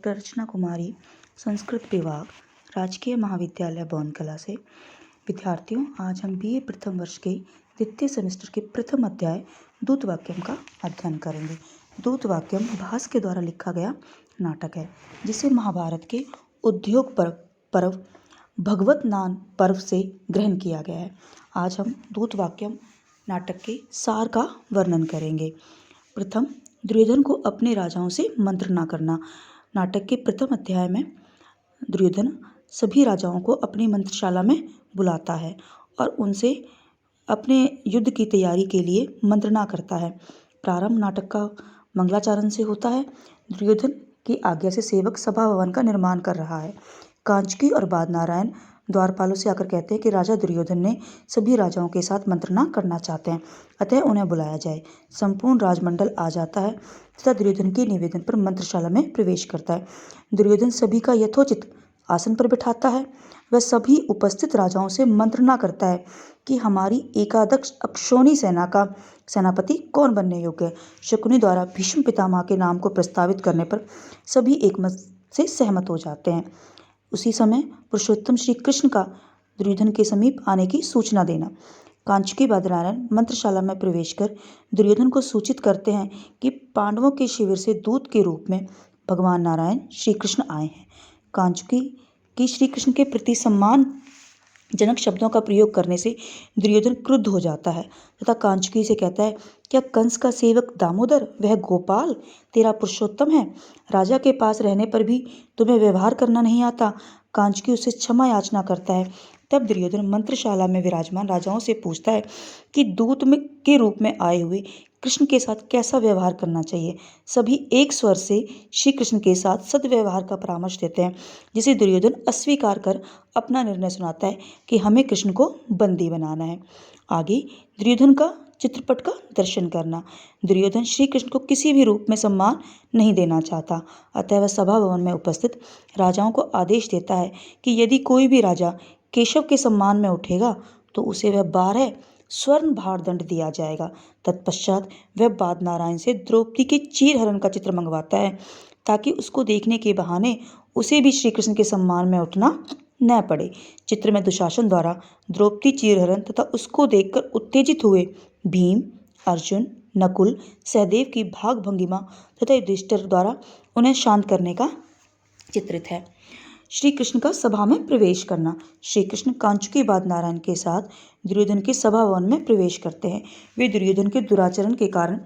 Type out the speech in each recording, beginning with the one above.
Doctor Archana Kumari, Sanskrit विभाग, राजकीय महाविद्यालय बौनकला से। विद्यार्थियों, आज हम बीए प्रथम वर्ष के द्वितीय सेमेस्टर के प्रथम अध्याय दूत वाक्यम का अध्ययन करेंगे। दूत वाक्यम भास के द्वारा लिखा गया नाटक है, जिसे महाभारत के उद्योग पर्व भगवत नान पर्व से ग्रहण किया गया है। आज हम दूत वाक्यम नाटक के सार का वर्णन करेंगे। प्रथम, दुर्योधन को अपने राजाओं से मंत्र न करना। नाटक के प्रथम अध्याय में दुर्योधन सभी राजाओं को अपनी मंत्रशाला में बुलाता है और उनसे अपने युद्ध की तैयारी के लिए मंत्रणा करता है। प्रारंभ नाटक का मंगलाचरण से होता है। दुर्योधन की आज्ञा से सेवक सभा भवन का निर्माण कर रहा है। कांचकी और बादनारायण द्वारपालों से आकर कहते हैं कि राजा दुर्योधन ने सभी राजाओं के साथ मंत्रणा करना चाहते हैं, अतः उन्हें बुलाया जाए। संपूर्ण राजमंडल आ जाता है तथा दुर्योधन के निवेदन पर मंत्रशाला में प्रवेश करता है। दुर्योधन सभी का यथोचित आसन पर बिठाता है। वह सभी उपस्थित राजाओं से मंत्रणा करता है कि हमारी एकादश अक्षौणी सेना का सेनापति कौन बनने योग्य है। शकुनी द्वारा भीष्म पितामह के नाम को प्रस्तावित करने पर सभी एकमत से सहमत हो जाते हैं। उसी समय पुरुषोत्तम श्री कृष्ण का दुर्योधन के समीप आने की सूचना देना। कांचकी बादनारायण मंत्रशाला में प्रवेश कर दुर्योधन को सूचित करते हैं कि पांडवों के शिविर से दूत के रूप में भगवान नारायण श्री कृष्ण आए हैं। कांचकी की श्री कृष्ण के प्रति सम्मान जनक शब्दों का प्रयोग करने से दुर्योधन क्रुद्ध हो जाता है तथा कांचकी से कहता है, क्या कंस का सेवक दामोदर, वह गोपाल तेरा पुरुषोत्तम है? राजा के पास रहने पर भी तुम्हें व्यवहार करना नहीं आता। कांचकी उससे क्षमा याचना करता है। तब दुर्योधन मंत्रशाला में विराजमान राजाओं से पूछता है कि दूत में के रूप में आए हुए कृष्ण के साथ कैसा व्यवहार करना चाहिए। सभी एक स्वर से श्री कृष्ण के साथ सद्व्यवहार का परामर्श देते हैं, जिसे दुर्योधन अस्वीकार कर अपना निर्णय सुनाता है कि हमें कृष्ण को बंदी बनाना है। आगे दुर्योधन का चित्रपट का दर्शन करना। दुर्योधन श्री कृष्ण को किसी भी रूप में सम्मान नहीं देना चाहता, अतः वह सभा भवन में उपस्थित राजाओं को आदेश देता है कि यदि कोई भी राजा केशव के सम्मान में उठेगा तो उसे वह 12 स्वर्ण भार दंड दिया जाएगा। तत्पश्चात वह बादनारायण से द्रौपदी के चीरहरण का चित्र मंगवाता है, ताकि उसको देखने के बहाने उसे भी श्री कृष्ण के सम्मान में उठना न पड़े। चित्र में दुशासन द्वारा द्रौपदी चीरहरण तथा उसको देखकर उत्तेजित हुए भीम, अर्जुन, नकुल, सहदेव की भाग भंगिमा तथा युधिष्ठिर द्वारा उन्हें शांत करने का चित्रित है। श्री कृष्ण का सभा में प्रवेश करना। श्री कृष्ण कांचकी बादनारायण के साथ दुर्योधन के सभा भवन में प्रवेश करते हैं। वे दुर्योधन के दुराचरण के कारण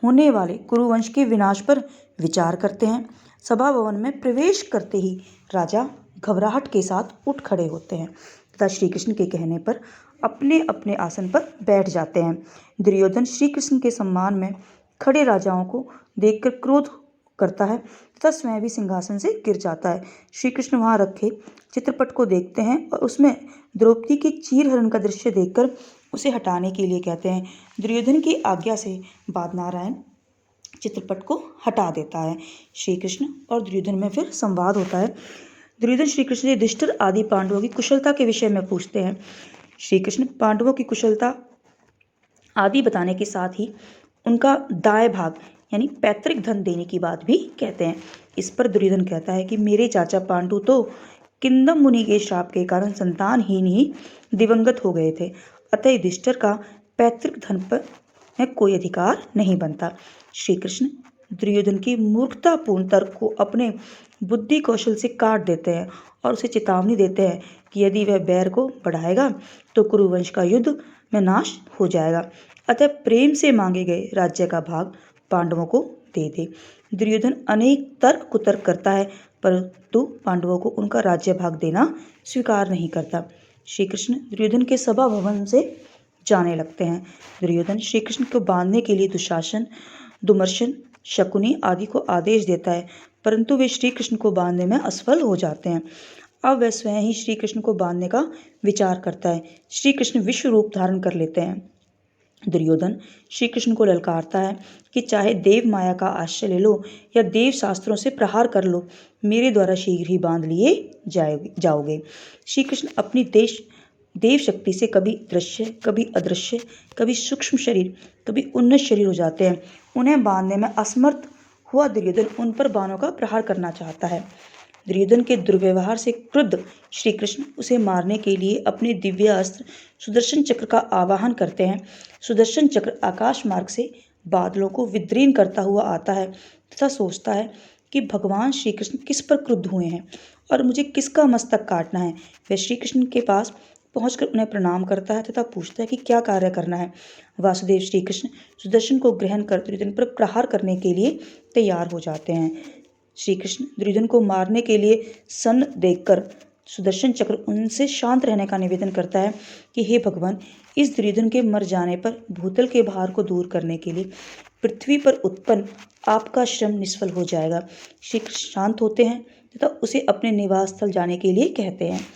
होने वाले कुरुवंश के विनाश पर विचार करते हैं। सभा भवन में प्रवेश करते ही राजा घबराहट के साथ उठ खड़े होते हैं तथा श्री कृष्ण के कहने पर अपने अपने आसन पर बैठ जाते हैं। दुर्योधन श्री कृष्ण के सम्मान में खड़े राजाओं को देखकर क्रोध करता है तथा स्वयं भी सिंहासन से गिर जाता है। श्री कृष्ण वहां रखे चित्रपट को देखते हैं और उसमें द्रौपदी के चीरहरण का दृश्य देखकर उसे हटाने के लिए कहते हैं। दुर्योधन की आज्ञा से बादनारायण चित्रपट को हटा देता है। श्री कृष्ण और दुर्योधन में फिर संवाद होता है। दुर्योधन श्री कृष्ण से युधिष्ठिर आदि पांडवों की कुशलता के विषय में पूछते हैं। श्री कृष्ण पांडवों की कुशलता आदि बताने के साथ ही उनका दाएं भाग यानी पैतृक धन देने की बात भी कहते हैं। इस पर दुर्योधन कहता है कि मेरे चाचा पांडु तो किंदम मुनि के श्राप के कारण संतानहीन ही दिवंगत हो गए थे, अतः युधिष्ठिर का पैतृक धन पर में कोई अधिकार नहीं बनता। श्री कृष्ण दुर्योधन की मूर्खतापूर्ण तर्क को अपने बुद्धि कौशल से काट देते हैं और उसे चेतावनी देते हैं कि यदि वह बैर को बढ़ाएगा तो कुरुवंश का युद्ध में नाश हो जाएगा, अतः प्रेम से मांगे गए राज्य का भाग पांडवों को दे दे। दुर्योधन अनेक तर्क कुतर्क करता है, परंतु पांडवों को उनका राज्य भाग देना स्वीकार नहीं करता। श्री कृष्ण दुर्योधन के सभा भवन से जाने लगते हैं। दुर्योधन श्री कृष्ण को बांधने के लिए दुशासन, दुमर्शन, शकुनी आदि को आदेश देता है, परंतु वे श्री कृष्ण को बांधने में असफल हो जाते हैं। अब वह स्वयं ही श्री कृष्ण को बांधने का विचार करता है। श्री कृष्ण विश्व रूप धारण कर लेते हैं। दुर्योधन श्री कृष्ण को ललकारता है कि चाहे देव माया का आश्रय ले लो या देव शास्त्रों से प्रहार कर लो, मेरे द्वारा शीघ्र ही बांध लिए जाओगे। श्री कृष्ण अपनी देव शक्ति से कभी दृश्य, कभी अदृश्य, कभी सूक्ष्म शरीर, कभी उन्नत शरीर हो जाते हैं। उन्हें बांधने में असमर्थ हुआ दुर्योधन उन पर बाणों का प्रहार करना चाहता है। दुर्योधन के दुर्व्यवहार से क्रुद्ध श्री कृष्ण उसे मारने के लिए अपने दिव्य अस्त्र सुदर्शन चक्र का आवाहन करते हैं। सुदर्शन चक्र आकाश मार्ग से बादलों को विदीर्ण करता हुआ आता है तथा सोचता है कि भगवान श्री कृष्ण किस पर क्रुद्ध हुए हैं और मुझे किसका मस्तक काटना है। वह श्री कृष्ण के पास पहुंचकर उन्हें प्रणाम करता है तथा पूछता है कि क्या कार्य करना है। वासुदेव श्री कृष्ण सुदर्शन को ग्रहण कर दुर्योधन पर प्रहार करने के लिए तैयार हो जाते हैं। श्री कृष्ण दुर्योधन को मारने के लिए सन्न देखकर सुदर्शन चक्र उनसे शांत रहने का निवेदन करता है कि हे भगवान, इस दुर्योधन के मर जाने पर भूतल के भार को दूर करने के लिए पृथ्वी पर उत्पन्न आपका श्रम निष्फल हो जाएगा। श्री कृष्ण शांत होते हैं तथा उसे अपने निवास स्थल जाने के लिए कहते हैं।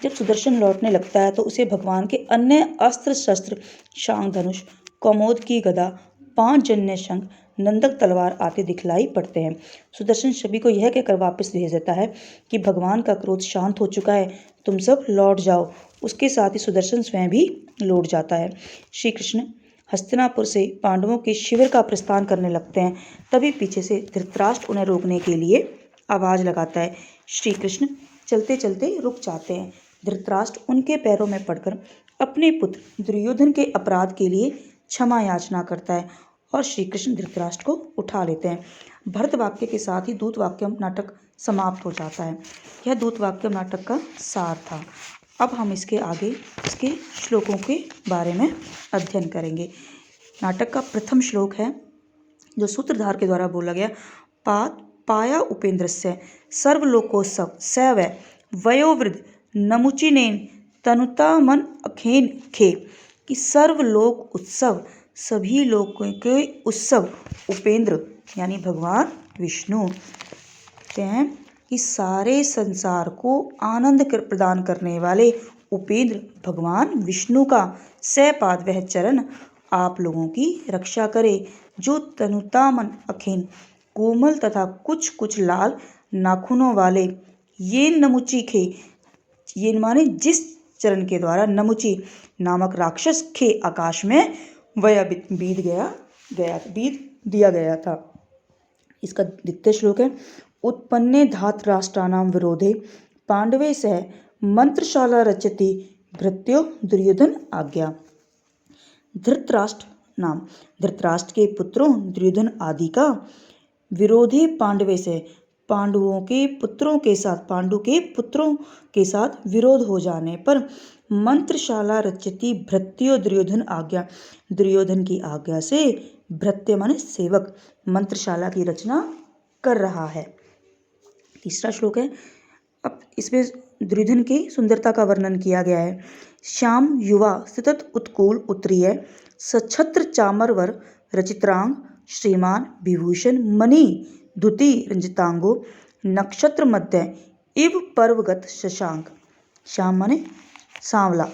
जब सुदर्शन लौटने लगता है तो उसे भगवान के अन्य अस्त्र शस्त्र शांग धनुष, कौमोद की गदा, 5 जन्य शंख, नंदक तलवार आदि दिखलाई पड़ते हैं। सुदर्शन सभी को यह कहकर वापस भेज देता है कि भगवान का क्रोध शांत हो चुका है, तुम सब लौट जाओ। उसके साथ ही सुदर्शन स्वयं भी लौट जाता है। श्री कृष्ण हस्तिनापुर से पांडवों के शिविर का प्रस्थान करने लगते हैं। तभी पीछे से धृतराष्ट्र उन्हें रोकने के लिए आवाज लगाता है। श्री कृष्ण चलते चलते रुक जाते हैं। धृतराष्ट्र उनके पैरों में पड़कर अपने पुत्र दुर्योधन के अपराध के लिए क्षमा याचना करता है और श्री कृष्ण धृतराष्ट्र को उठा लेते हैं। भरत वाक्य के साथ ही दूत वाक्यम नाटक समाप्त हो जाता है। यह दूत वाक्यम नाटक का सार था। अब हम इसके आगे इसके श्लोकों के बारे में अध्ययन करेंगे। नाटक का प्रथम श्लोक है जो सूत्रधार के द्वारा बोला गया। पाया उपेन्द्रस्य सर्वलोकोत्सव सैव वयोवृद्ध नमुचिनेन तनुता मन अखेन खे, कि सर्वलोक उत्सव, सभी लोगों के उत्सव उपेंद्र यानी भगवान विष्णु कहते हैं कि सारे संसार को आनंद प्रदान करने वाले उपेंद्र भगवान विष्णु का सैपाद वह चरण आप लोगों की रक्षा करे, जो तनुता मन अखेन कोमल तथा कुछ कुछ लाल नाखूनों वाले, ये नमुची खे, ये माने जिस चरण के द्वारा नमुची नामक राक्षस खे आकाश में वया बीत दिया गया था। इसका द्वितीय श्लोक है। उत्पन्ने धातराष्ट्राणां विरोधे पांडवे सह मंत्रशाला रचति भृत्यो दुर्योधन आज्ञा। धृतराष्ट्र के पुत्रों दुर्योधन आदि का विरोधे पांडवे से पांडु के पुत्रों के साथ विरोध हो जाने पर मंत्रशाला रचति भृत्यो दुर्योधन आज्ञा, दुर्योधन की आज्ञा से भृत्य माने सेवक मंत्रशाला की रचना कर रहा है। तीसरा श्लोक है। अब इसमें दुर्योधन की सुंदरता का वर्णन किया गया है। श्याम युवा सतत उत्कूल उत्तरीय सछत्र चामरवर रचित्रांग श्रीमान विभूषण मणि धुति रंजितांगो नक्षत्र मध्य इव पर्वगत शशांक। श्याम माने सांवला,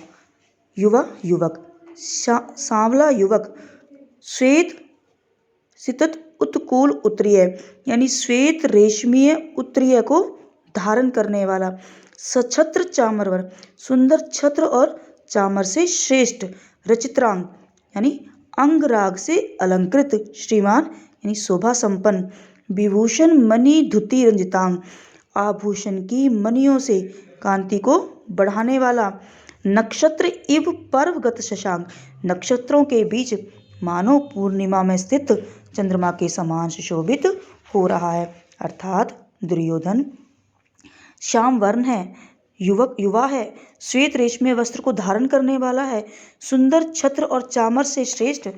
युवा युवक, सांवला युवक, श्वेत सितत उत्कूल उत्तरीय यानी श्वेत रेशमीय उत्तरीय को धारण करने वाला, सछत्र चामरवर सुंदर छत्र और चामर से श्रेष्ठ, रचित्रांग यानी अंगराग से अलंकृत, श्रीमान यानी शोभा संपन्न, विभूषण मणि धुति रंजितांग आभूषण की मणियों से कांति को बढ़ाने वाला, नक्षत्र इव पर्वगत शशांक नक्षत्रों के बीच मानो पूर्णिमा में स्थित चंद्रमा के समान सुशोभित हो रहा है। अर्थात दुर्योधन श्याम वर्ण है, युवा है, श्वेत रेशमी वस्त्र को धारण करने वाला है, सुंदर छत्र और चामर से श्रेष्ठ,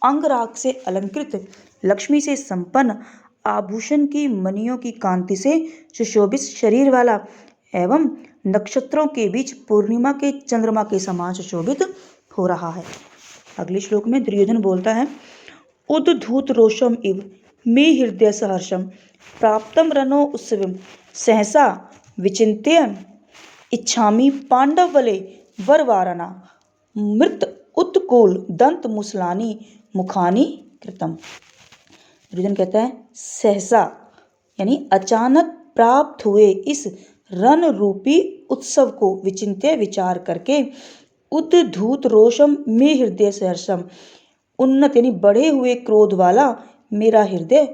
अंगराग से अलंकृत, लक्ष्मी से संपन्न, आभूषण की मणियों की कांति से सुशोभित शरीर वाला एवं नक्षत्रों के बीच पूर्णिमा के चंद्रमा के समान सुशोभित हो रहा है। अगले श्लोक में दुर्योधन बोलता है। उद्धूत रोषम इव मे हृदय सहर्षम प्राप्तम रणो उत्सवम सहसा विचिन्त्य इच्छामि पांडव बले वरवारणा मृत उत्कोल दंत मुसलानी मुखानी कृतम। दुर्योधन कहता है सहसा यानी अचानक प्राप्त हुए इस रण रूपी उत्सव को विचिन्त्य विचार करके, उद्धूत रोषम में हृदय सहर्षम उन्नत यानी बढ़े हुए क्रोध वाला मेरा हृदय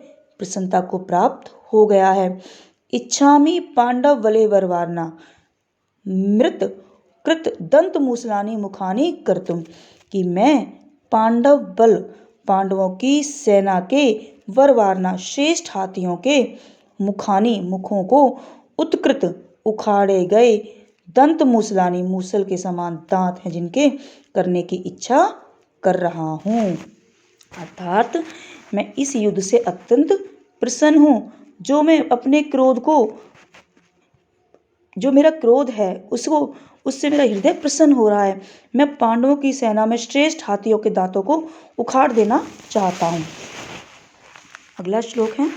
प्रसन्नता को प्राप्त हो गया है। इच्छामि पांडव बले वरवारना मृत कृत दंत मूसलानि मुखानि कर्तुम, कि मैं पांडव बल, पांडवों की सेना के वरवारना श्रेष्ठ हाथियों के मुखानी मुखों को उत्कृत उखाड़े गए दंत मूसलानी मूसल के समान दांत हैं जिनके करने की इच्छा कर रहा हूँ। अर्थात मैं इस युद्ध से अत्यंत प्रसन्न हूँ। जो मेरा क्रोध है उससे मेरा हृदय प्रसन्न हो रहा है। मैं पांडवों की सेना में श्रेष्ठ हाथियों के दांतों को उखाड़ देना चाहता हूँ। अगला श्लोक है,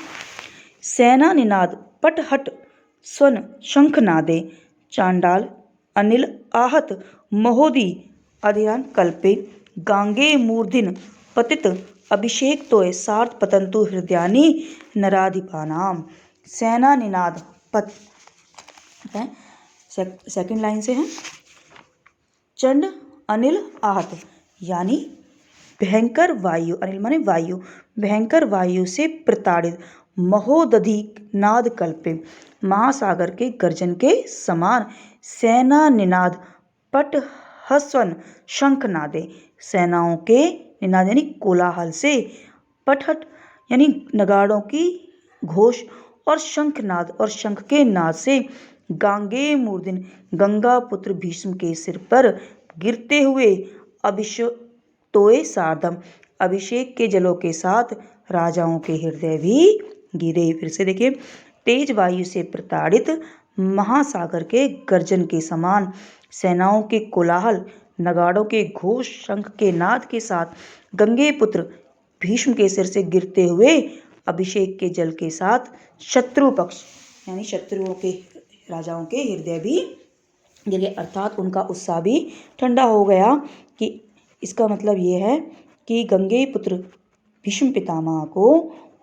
सेना निनाद पटहट स्वन शंख नादे चांडाल अनिल आहत महोदी अधिरान कल्पे गांगे मूर्धिन पतित अभिषेक तोय सार्थ पतंतु हृदयानि नराधिपानाम। सेना निनाद पत सेकंड लाइन से है, चंड अनिल आहत यानी भयंकर वायु, अनिल माने वायु, भयंकर वायु से प्रताड़ित, महोदधि नाद कल्पे महासागर के गर्जन के समान, सेना निनाद पट हस्वन शंख नादे सेनाओं के निनाद यानी कोलाहल से, पटहट यानी नगाड़ों की घोष और शंखनाद और शंख के नाद से गांगे मूर्धन गंगा पुत्र भीष्म के सिर पर गिरते हुए अभिषेक्तोय सार्धम अभिषेक के जलों के साथ राजाओं के हृदय भी गिरे। फिर से देखिए, तेज वायु से प्रताड़ित महासागर के गर्जन के समान, सेनाओं के कोलाहल, नगाड़ों के घोष, शंख के नाद के साथ गंगे पुत्र भीष्म के सिर से गिरते हुए अभिषेक के जल के साथ शत्रु पक्ष यानी शत्रुओं के राजाओं के हृदय भी गिरे। अर्थात उनका उत्साह भी ठंडा हो गया। कि इसका मतलब ये है कि गंगे पुत्र भीष्म पितामह को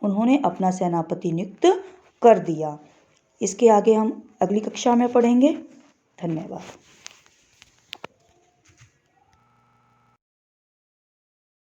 उन्होंने अपना सेनापति नियुक्त कर दिया। इसके आगे हम अगली कक्षा में पढ़ेंगे। धन्यवाद।